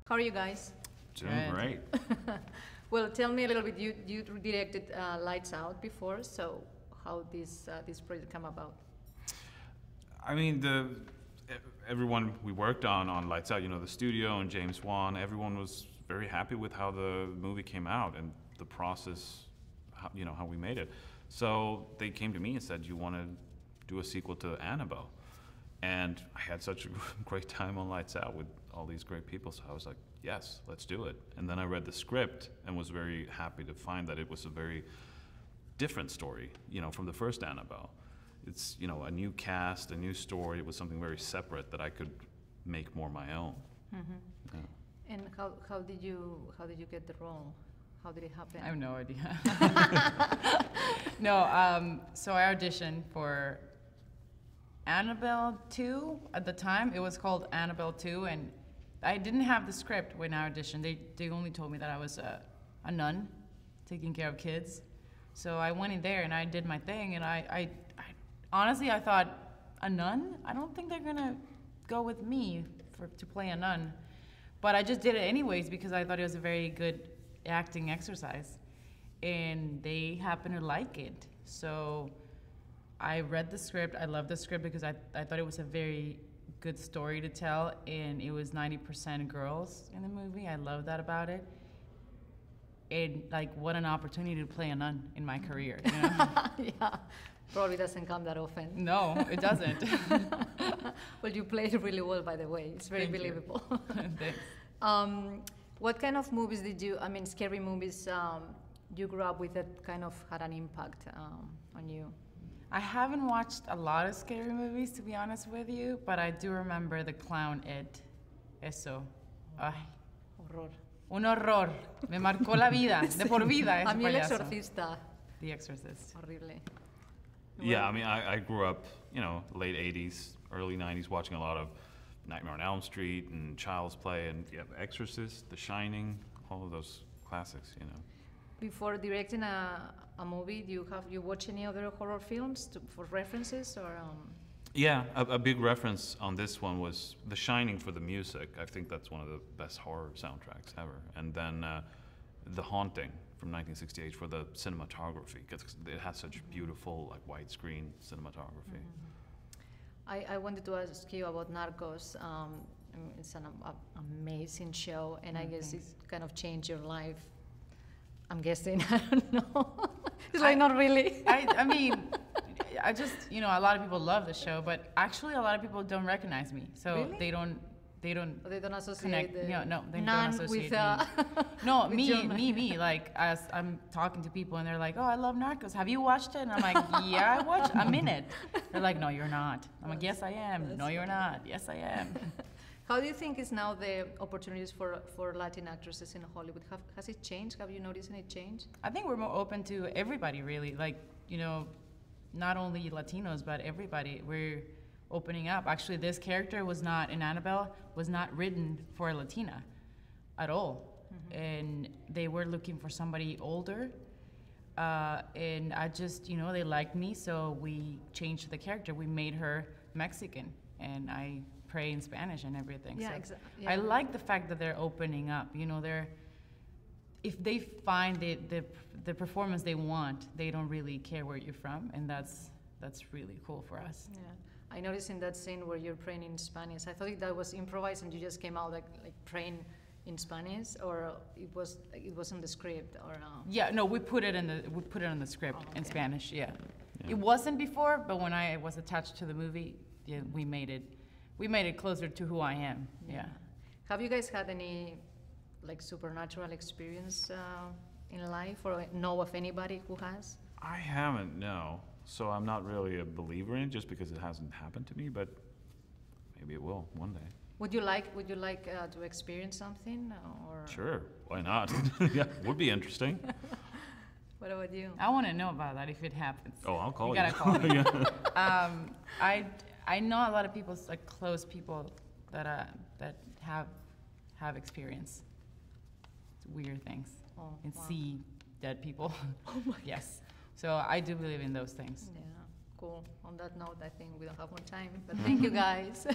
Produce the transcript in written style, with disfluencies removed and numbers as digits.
How are you guys? Doing great. Well, tell me a little bit. You directed Lights Out before, so how this project come about? I mean, everyone we worked on Lights Out, the studio and James Wan, everyone was very happy with how the movie came out and the process, how we made it. So they came to me and said, "You want to do a sequel to Annabelle?" And I had such a great time on Lights Out with all these great people, so I was like, yes, let's do it. And then I read the script and was very happy to find that it was a very different story, from the first Annabelle. It's, a new cast, a new story. It was something very separate that I could make more my own. Mm-hmm. Yeah. And how did you get the role? How did it happen? I have no idea. No, so I auditioned for Annabelle 2 at the time. It was called Annabelle 2, and I didn't have the script when I auditioned. They only told me that I was a nun taking care of kids. So I went in there and I did my thing, and I honestly, I thought, a nun? I don't think they're gonna go with me to play a nun. But I just did it anyways because I thought it was a very good acting exercise. And they happened to like it. So I read the script. I loved the script because I thought it was a very good story to tell, and it was 90% girls in the movie. I love that about it. And what an opportunity to play a nun in my career, Yeah, probably doesn't come that often. No, it doesn't. Well, you played really well, by the way. It's very believable. Thanks. What kind of movies scary movies, you grew up with that kind of had an impact on you? I haven't watched a lot of scary movies, to be honest with you, but I do remember the clown It. Eso. Ay. Horror. Un horror. Me marcó la vida. De por vida ese A mí El payaso. Exorcista. The Exorcist. Horrible. Yeah, I grew up, late 80s, early 90s, watching a lot of Nightmare on Elm Street and Child's Play and Exorcist, The Shining, all of those classics, Before directing a movie, do you watch any other horror films for references or? Yeah, a big reference on this one was The Shining for the music. I think that's one of the best horror soundtracks ever. And then The Haunting from 1968 for the cinematography, because it has such beautiful widescreen cinematography. Mm-hmm. I wanted to ask you about Narcos. It's an amazing show, and I guess it's kind of changed your life. I'm guessing. I don't know. It's not really. I mean, I just, a lot of people love the show, but actually a lot of people don't recognize me. So really? They don't associate connect. No, they don't none associate with, me. No, me. As I'm talking to people and they're like, "Oh, I love Narcos. Have you watched it?" And I'm like, "Yeah, I watched. I'm in it." They're like, "No, you're not." I'm like, "Yes, I am." "No, you're not." "Yes, I am." How do you think is now the opportunities for Latin actresses in Hollywood? Has it changed? Have you noticed any change? I think we're more open to everybody, really. Not only Latinos, but everybody. We're opening up. Actually, this character was not, in Annabelle, was not written for a Latina at all. Mm-hmm. And they were looking for somebody older. And I just, they liked me, so we changed the character. We made her Mexican, and I pray in Spanish and everything. Yeah, so exactly. Yeah. I like the fact that they're opening up. If they find the performance they want, they don't really care where you're from, and that's really cool for us. Yeah, I noticed in that scene where you're praying in Spanish. I thought that was improvised, and you just came out like praying in Spanish, or it was in the script, or no? Yeah, no, we put it in the script in Spanish. Yeah. It wasn't before, but when I was attached to the movie, we made it closer to who I am. Yeah. Have you guys had any supernatural experience in life, or know of anybody who has? I haven't, no. So I'm not really a believer in it just because it hasn't happened to me, but maybe it will one day. Would you like to experience something, or? Sure, why not? Yeah, would be interesting. What about you? I want to know about that if it happens. Oh, I'll call you. You gotta call me. Yeah. I know a lot of people, close people that have experienced weird things and see dead people. Oh my Yes. So I do believe in those things. Yeah, cool. On that note, I think we don't have more time, but thank you guys.